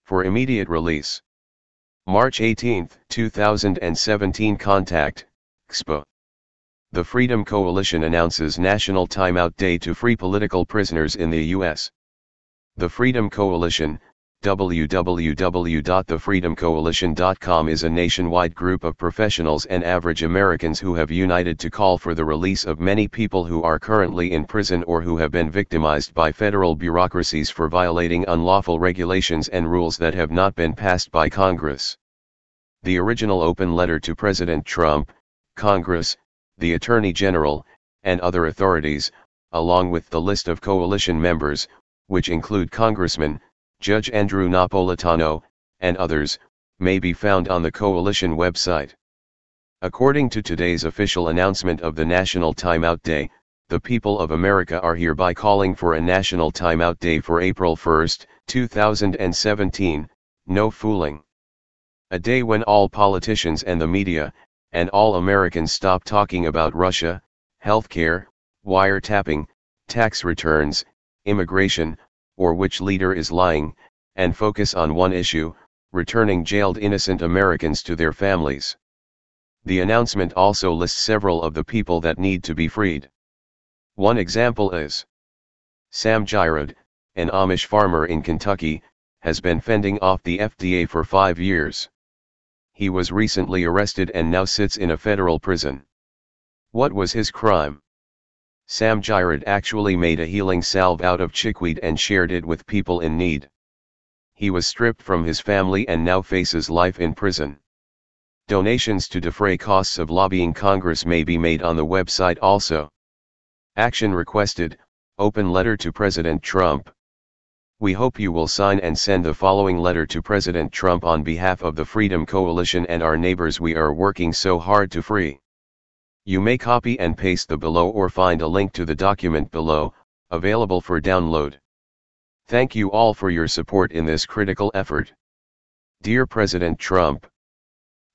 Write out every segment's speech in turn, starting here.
for immediate release. March 18, 2017. Contact, COPWATCH. The Freedom Coalition announces National Timeout Day to free political prisoners in the U.S. The Freedom Coalition, www.thefreedomcoalition.com, is a nationwide group of professionals and average Americans who have united to call for the release of many people who are currently in prison or who have been victimized by federal bureaucracies for violating unlawful regulations and rules that have not been passed by Congress. The original open letter to President Trump, Congress, the Attorney General, and other authorities, along with the list of coalition members, which include Congressman Judge Andrew Napolitano, and others, may be found on the coalition website. According to today's official announcement of the National Timeout Day, the people of America are hereby calling for a National Timeout Day for April 1, 2017, no fooling. A day when all politicians and the media, and all Americans stop talking about Russia, healthcare, wiretapping, tax returns, immigration, or which leader is lying, and focus on one issue: returning jailed innocent Americans to their families. The announcement also lists several of the people that need to be freed. One example is Sam Girod, an Amish farmer in Kentucky, has been fending off the FDA for 5 years. He was recently arrested and now sits in a federal prison. What was his crime? Sam Girod actually made a healing salve out of chickweed and shared it with people in need. He was stripped from his family and now faces life in prison. Donations to defray costs of lobbying Congress may be made on the website also. Action requested, open letter to President Trump. We hope you will sign and send the following letter to President Trump on behalf of the Freedom Coalition and our neighbors we are working so hard to free. You may copy and paste the below or find a link to the document below, available for download. Thank you all for your support in this critical effort. Dear President Trump,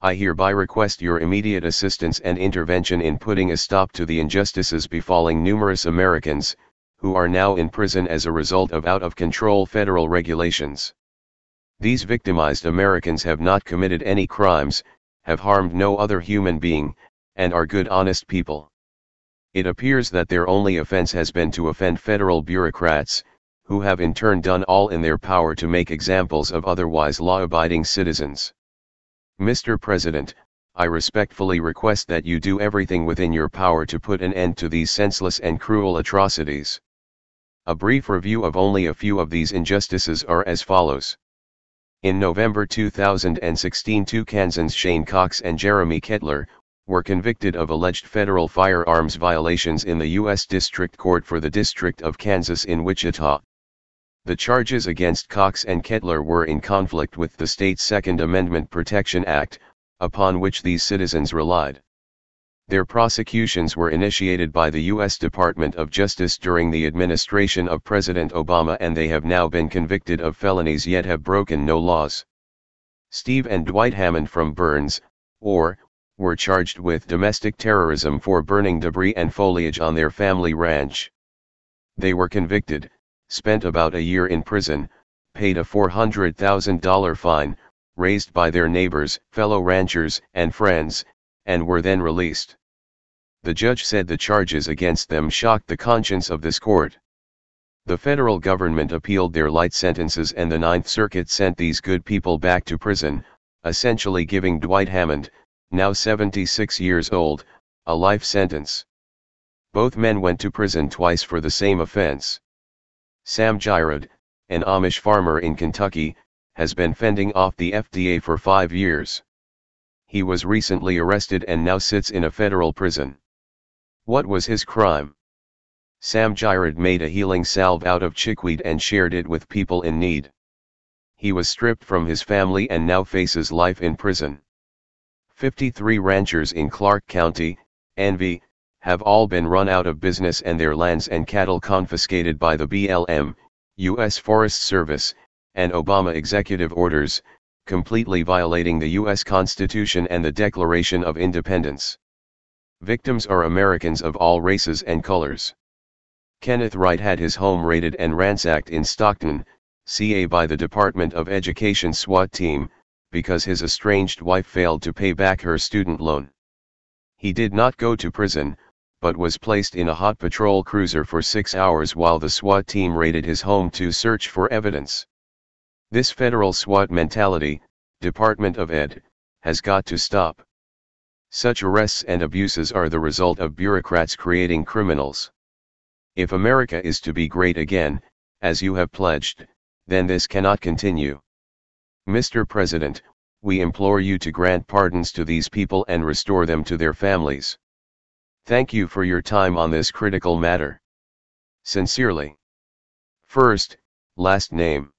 I hereby request your immediate assistance and intervention in putting a stop to the injustices befalling numerous Americans, who are now in prison as a result of out-of-control federal regulations. These victimized Americans have not committed any crimes, have harmed no other human being, and are good honest people. It appears that their only offense has been to offend federal bureaucrats, who have in turn done all in their power to make examples of otherwise law-abiding citizens. Mr. President, I respectfully request that you do everything within your power to put an end to these senseless and cruel atrocities. A brief review of only a few of these injustices are as follows. In November 2016, two Kansans, Shane Cox and Jeremy Kettler, were convicted of alleged federal firearms violations in the U.S. District Court for the District of Kansas in Wichita. The charges against Cox and Kettler were in conflict with the state's Second Amendment Protection Act, upon which these citizens relied. Their prosecutions were initiated by the U.S. Department of Justice during the administration of President Obama, and they have now been convicted of felonies yet have broken no laws. Steve and Dwight Hammond from Burns, were charged with domestic terrorism for burning debris and foliage on their family ranch. They were convicted, spent about a year in prison, paid a $400,000 fine, raised by their neighbors, fellow ranchers, and friends, and were then released. The judge said the charges against them shocked the conscience of this court. The federal government appealed their light sentences and the Ninth Circuit sent these good people back to prison, essentially giving Dwight Hammond, now 76 years old, a life sentence. Both men went to prison twice for the same offense. Sam Girod, an Amish farmer in Kentucky, has been fending off the FDA for 5 years. He was recently arrested and now sits in a federal prison. What was his crime? Sam Girod made a healing salve out of chickweed and shared it with people in need. He was stripped from his family and now faces life in prison. 53 ranchers in Clark County, NV, have all been run out of business and their lands and cattle confiscated by the BLM, U.S. Forest Service, and Obama executive orders, completely violating the U.S. Constitution and the Declaration of Independence. Victims are Americans of all races and colors. Kenneth Wright had his home raided and ransacked in Stockton, CA by the Department of Education SWAT team, because his estranged wife failed to pay back her student loan. He did not go to prison, but was placed in a hot patrol cruiser for 6 hours while the SWAT team raided his home to search for evidence. This federal SWAT mentality, Department of Ed, has got to stop. Such arrests and abuses are the result of bureaucrats creating criminals. If America is to be great again, as you have pledged, then this cannot continue. Mr. President, we implore you to grant pardons to these people and restore them to their families. Thank you for your time on this critical matter. Sincerely. First, last name.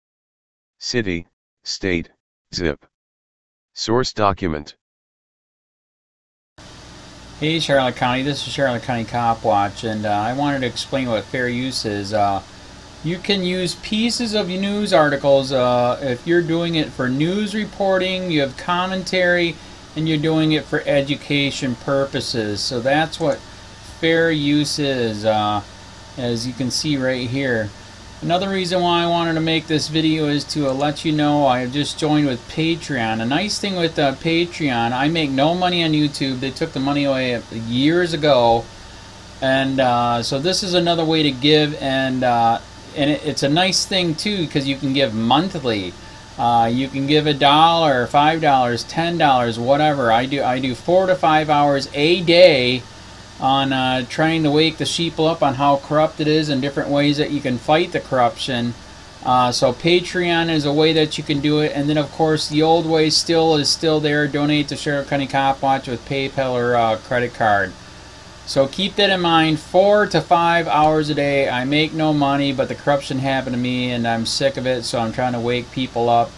City, state, zip. Source document. Hey Charlotte County, this is Charlotte County Cop Watch, and I wanted to explain what fair use is. You can use pieces of news articles if you're doing it for news reporting, you have commentary, and you're doing it for education purposes. So that's what fair use is, as you can see right here. Another reason why I wanted to make this video is to let you know I have just joined with Patreon. A nice thing with Patreon, I make no money on YouTube. They took the money away years ago, and so this is another way to give, and it's a nice thing too because you can give monthly. You can give $1, $5, $10, whatever. I do 4 to 5 hours a day on trying to wake the sheeple up on how corrupt it is and different ways that you can fight the corruption. So Patreon is a way that you can do it, and then of course the old way is still there. Donate to Charlotte County Cop Watch with PayPal or credit card. So keep that in mind. 4 to 5 hours a day. I make no money, but the corruption happened to me and I'm sick of it, so I'm trying to wake people up.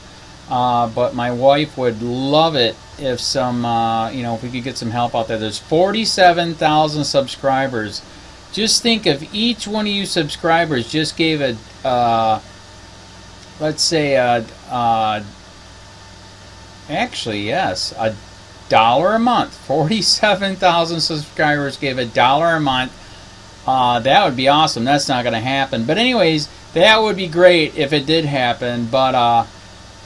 But my wife would love it if if we could get some help out there. There's 47,000 subscribers. Just think if each one of you subscribers just gave let's say actually yes, $1 a month. 47,000 subscribers gave $1 a month. That would be awesome. That's not going to happen. But anyways, that would be great if it did happen. But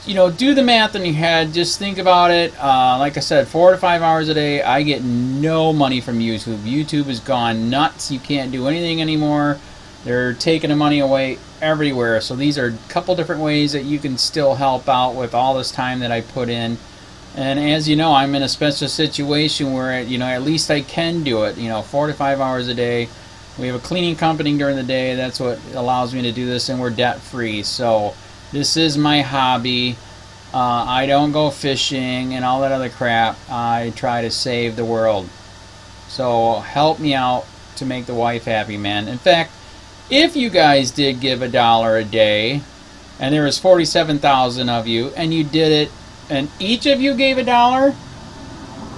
do the math in your head. Just think about it. Like I said, 4 to 5 hours a day. I get no money from YouTube. YouTube has gone nuts. You can't do anything anymore. They're taking the money away everywhere. So these are a couple different ways that you can still help out with all this time that I put in. And as you know, I'm in a special situation where, at least I can do it. 4 to 5 hours a day. We have a cleaning company during the day. That's what allows me to do this, and we're debt free. So this is my hobby. I don't go fishing and all that other crap. I try to save the world. So help me out to make the wife happy, man. In fact, if you guys did give $1 a day, and there was 47,000 of you, and you did it, and each of you gave $1,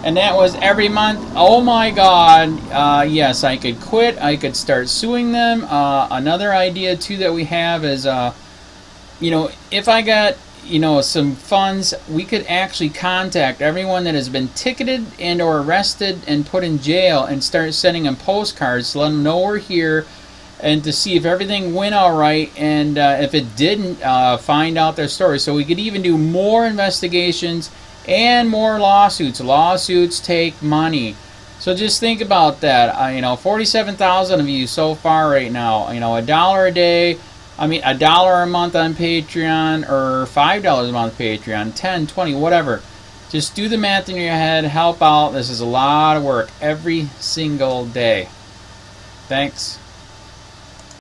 and that was every month, oh my God, yes, I could quit. I could start suing them. Another idea too that we have is, if I got some funds, we could actually contact everyone that has been ticketed and or arrested and put in jail and start sending them postcards to let them know we're here, and to see if everything went all right, and if it didn't, find out their story. So we could even do more investigations and more lawsuits. Lawsuits take money. So just think about that. 47,000 of you so far right now. $1 a day. $1 a month on Patreon, or $5 a month Patreon, 10, 20, whatever. Just do the math in your head. Help out. This is a lot of work every single day. Thanks.